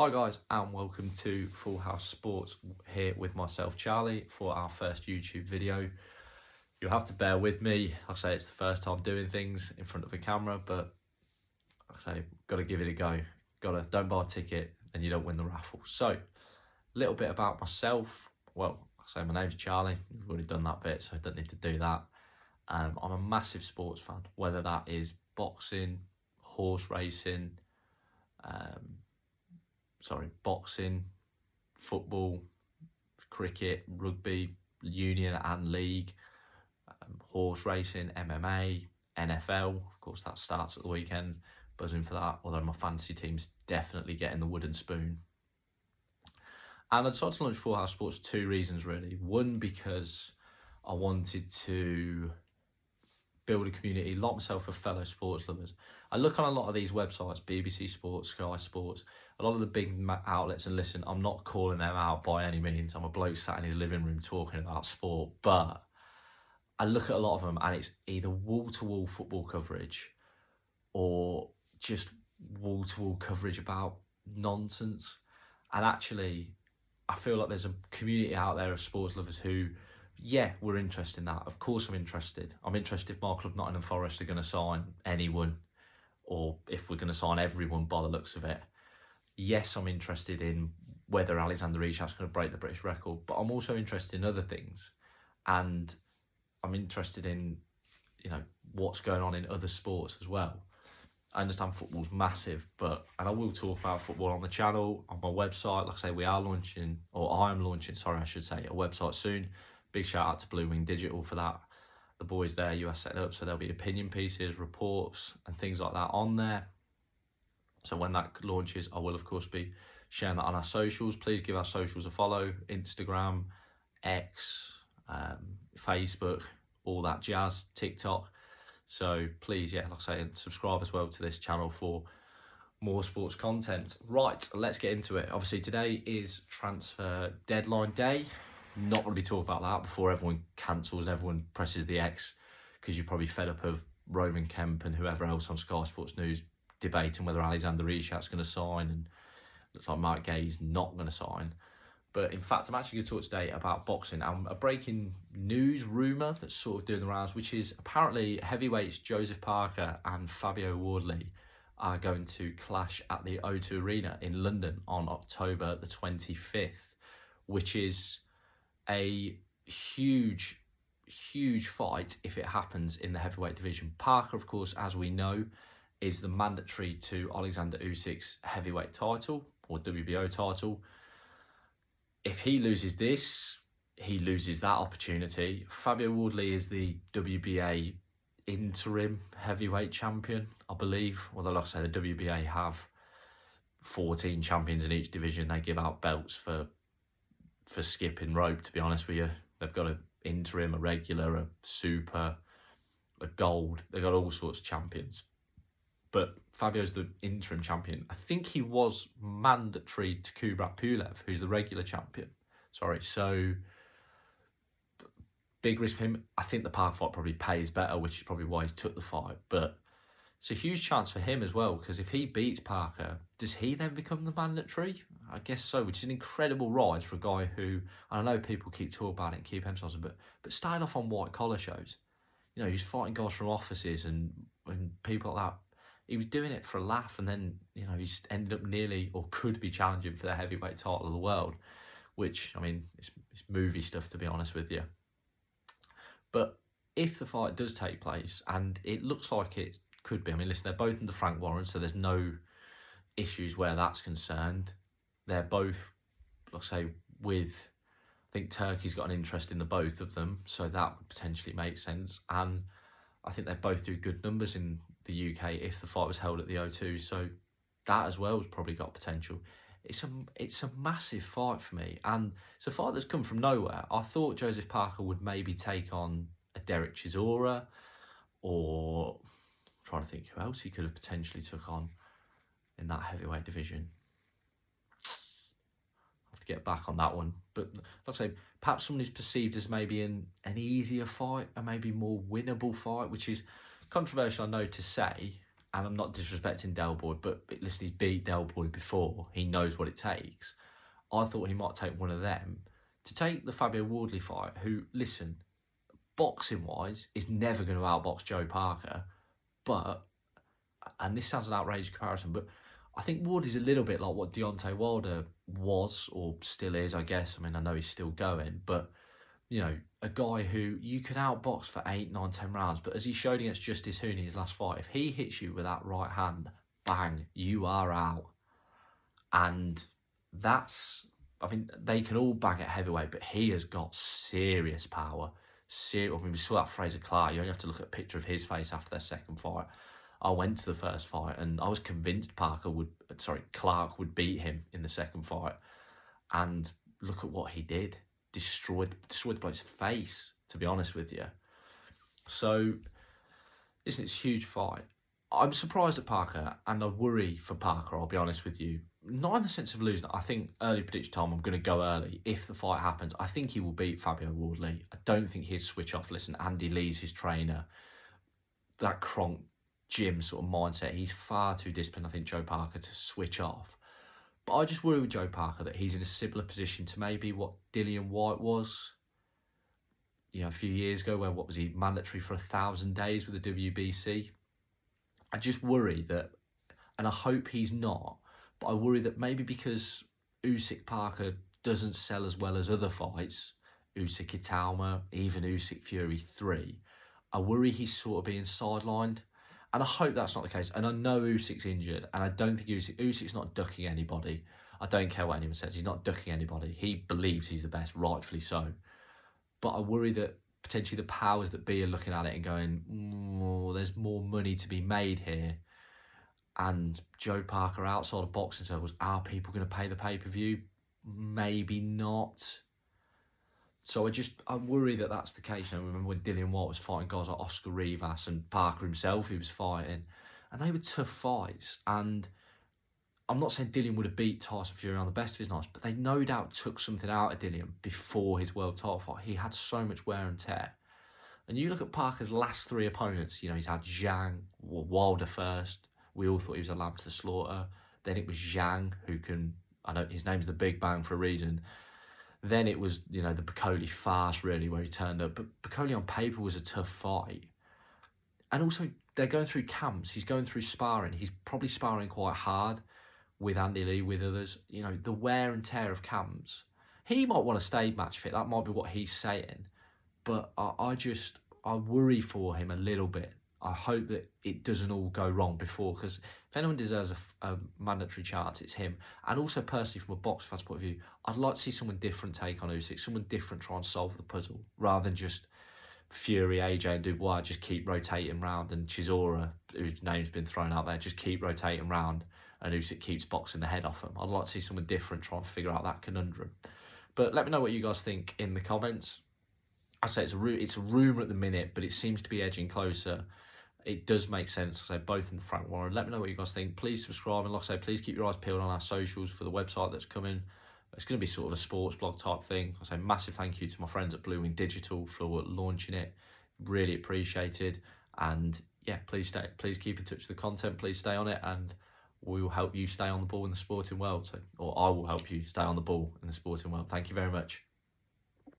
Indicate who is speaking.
Speaker 1: Hi guys and welcome to Full House Sports, here with myself Charlie for our first YouTube video. You'll have to bear with me. I'll say it's the first time doing things in front of a camera, but I say got to give it a go. Don't buy a ticket and you don't win the raffle. So a little bit about myself. Well, I say my name's Charlie. We've already done that bit, so I don't need to do that. I'm a massive sports fan, whether that is boxing, horse racing, boxing, football, cricket, rugby, union and league, horse racing, MMA, NFL. Of course, that starts at the weekend. Buzzing for that, although my fantasy team's definitely getting the wooden spoon. And I decided to launch Full House Sports for two reasons, really. One, because I wanted to build a community, like myself, of fellow sports lovers. I look on a lot of these websites, BBC Sports, Sky Sports, a lot of the big outlets, and listen, I'm not calling them out by any means. I'm a bloke sat in his living room talking about sport, but I look at a lot of them and it's either wall-to-wall football coverage or just wall-to-wall coverage about nonsense. And actually, I feel like there's a community out there of sports lovers who, yeah, we're interested in that. Of course I'm interested. I'm interested if my club, Nottingham Forest, are going to sign anyone, or if we're going to sign everyone by the looks of it. Yes, I'm interested in whether Alexander Ishak's going to break the British record, but I'm also interested in other things. And I'm interested in, what's going on in other sports as well. I understand football's massive, and I will talk about football on the channel, on my website. Like I say, I am launching a website soon. Big shout out to Blue Wing Digital for that. The boys there, US set it up, so there'll be opinion pieces, reports, and things like that on there. So when that launches, I will of course be sharing that on our socials. Please give our socials a follow: Instagram, X, Facebook, all that jazz, TikTok. So please, like I say, subscribe as well to this channel for more sports content. Right, let's get into it. Obviously today is transfer deadline day. Not going to be talking about that before everyone cancels and everyone presses the X, because you're probably fed up of Roman Kemp and whoever else on Sky Sports News debating whether Alexander Ishak's going to sign, and looks like Mark Gay's not going to sign. But in fact, I'm actually going to talk today about boxing and a breaking news rumour that's sort of doing the rounds, which is apparently heavyweights Joseph Parker and Fabio Wardley are going to clash at the O2 Arena in London on October the 25th, which is a huge fight if it happens in the heavyweight division. Parker, of course, as we know, is the mandatory to Alexander Usyk's heavyweight title, or WBO title. If he loses this, he loses that opportunity. Fabio Wardley is the WBA interim heavyweight champion, I believe. Although, like I say, the WBA have 14 champions in each division. They give out belts for skipping rope, to be honest with you. They've got an interim, a regular, a super, a gold. They've got all sorts of champions. But Fabio's the interim champion. I think he was mandatory to Kubrat Pulev, who's the regular champion. So big risk for him. I think the Parker fight probably pays better, which is probably why he took the fight. But it's a huge chance for him as well, because if he beats Parker, does he then become the mandatory? I guess so, which is an incredible rise for a guy who, I know people keep talking about it and keep emphasising, but started off on white collar shows. He's fighting guys from offices and people like that. He was doing it for a laugh, and then, he's ended up nearly, or could be challenging for the heavyweight title of the world, which, it's movie stuff, to be honest with you. But if the fight does take place, and it looks like it could be, listen, they're both under Frank Warren, so there's no issues where that's concerned. They're both, like I say, I think Turkey's got an interest in the both of them, so that would potentially make sense. And I think they both do good numbers in the UK if the fight was held at the O2, so that as well has probably got potential. It's a massive fight for me, and it's a fight that's come from nowhere. I thought Joseph Parker would maybe take on a Derek Chisora, or I'm trying to think who else he could have potentially took on in that heavyweight division. I'll have to get back on that one. But like I say, perhaps someone who's perceived as maybe an easier fight, a maybe more winnable fight, which is controversial, I know, to say, and I'm not disrespecting Del Boy, but listen, he's beat Del Boy before. He knows what it takes. I thought he might take one of them to take the Fabio Wardley fight, who, listen, boxing-wise, is never going to outbox Joe Parker, but, and this sounds an outrageous comparison, but I think Wardley's a little bit like what Deontay Wilder was, or still is, I guess. I mean, I know he's still going, but, you know, a guy who you could outbox for 8, 9, 10 rounds, but as he showed against Justice Hooney his last fight, if he hits you with that right hand, bang, you are out. And that's, I mean, they can all bang at heavyweight, but he has got serious power. I mean, we saw that Fraser Clark. You only have to look at a picture of his face after their second fight. I went to the first fight and I was convinced Clark would beat him in the second fight. And look at what he did. Destroyed the bloke's face, to be honest with you. So, listen, it's a huge fight. I'm surprised at Parker, and I worry for Parker, I'll be honest with you. Not in the sense of losing. I think early prediction time, I'm going to go early. If the fight happens, I think he will beat Fabio Wardley. I don't think he'd switch off. Listen, Andy Lee's his trainer. That Kronk gym sort of mindset, he's far too disciplined, I think, Joe Parker, to switch off. But I just worry with Joe Parker that he's in a similar position to maybe what Dillian Whyte was, you know, a few years ago, where, what was he, mandatory for 1,000 days with the WBC. I just worry that, and I hope he's not, but I worry that maybe because Usyk Parker doesn't sell as well as other fights, Usyk Itauma, even Usyk Fury 3, I worry he's sort of being sidelined. And I hope that's not the case. And I know Usyk's injured, and I don't think Usyk's not ducking anybody. I don't care what anyone says. He's not ducking anybody. He believes he's the best, rightfully so. But I worry that potentially the powers that be are looking at it and going, there's more money to be made here. And Joe Parker, outside of boxing circles, are people going to pay the pay-per-view? Maybe not. So I worry that that's the case. You know, remember when Dillian Whyte was fighting guys like Oscar Rivas and Parker himself, he was fighting, and they were tough fights. And I'm not saying Dillian would have beat Tyson Fury on the best of his nights, but they no doubt took something out of Dillian before his world title fight. He had so much wear and tear. And you look at Parker's last 3 opponents, you know, he's had Zhang, Wilder first. We all thought he was a lamb to the slaughter. Then it was Zhang, who can, I know his name's the Big Bang for a reason. Then it was, you know, the Bacoli farce, really, where he turned up. But Bacoli on paper was a tough fight. And also, they're going through camps. He's going through sparring. He's probably sparring quite hard with Andy Lee, with others. You know, the wear and tear of camps. He might want to stay match fit. That might be what he's saying. But I worry for him a little bit. I hope that it doesn't all go wrong before, because if anyone deserves a mandatory chance, it's him. And also, personally, from a boxing fan's point of view, I'd like to see someone different take on Usyk, someone different try and solve the puzzle, rather than just Fury, AJ and Dubois just keep rotating round, and Chisora, whose name's been thrown out there, just keep rotating round, and Usyk keeps boxing the head off him. I'd like to see someone different try and figure out that conundrum. But let me know what you guys think in the comments. I say it's a rumour at the minute, but it seems to be edging closer. It does make sense. I say both in the Frank Warren. Let me know what you guys think. Please subscribe, and like I say, please keep your eyes peeled on our socials for the website that's coming. It's going to be sort of a sports blog type thing. I say massive thank you to my friends at Blue Wing Digital for launching it. Really appreciated. And yeah, please keep in touch with the content. Please stay on it, and we will help you stay on the ball in the sporting world. Or I will help you stay on the ball in the sporting world. Thank you very much.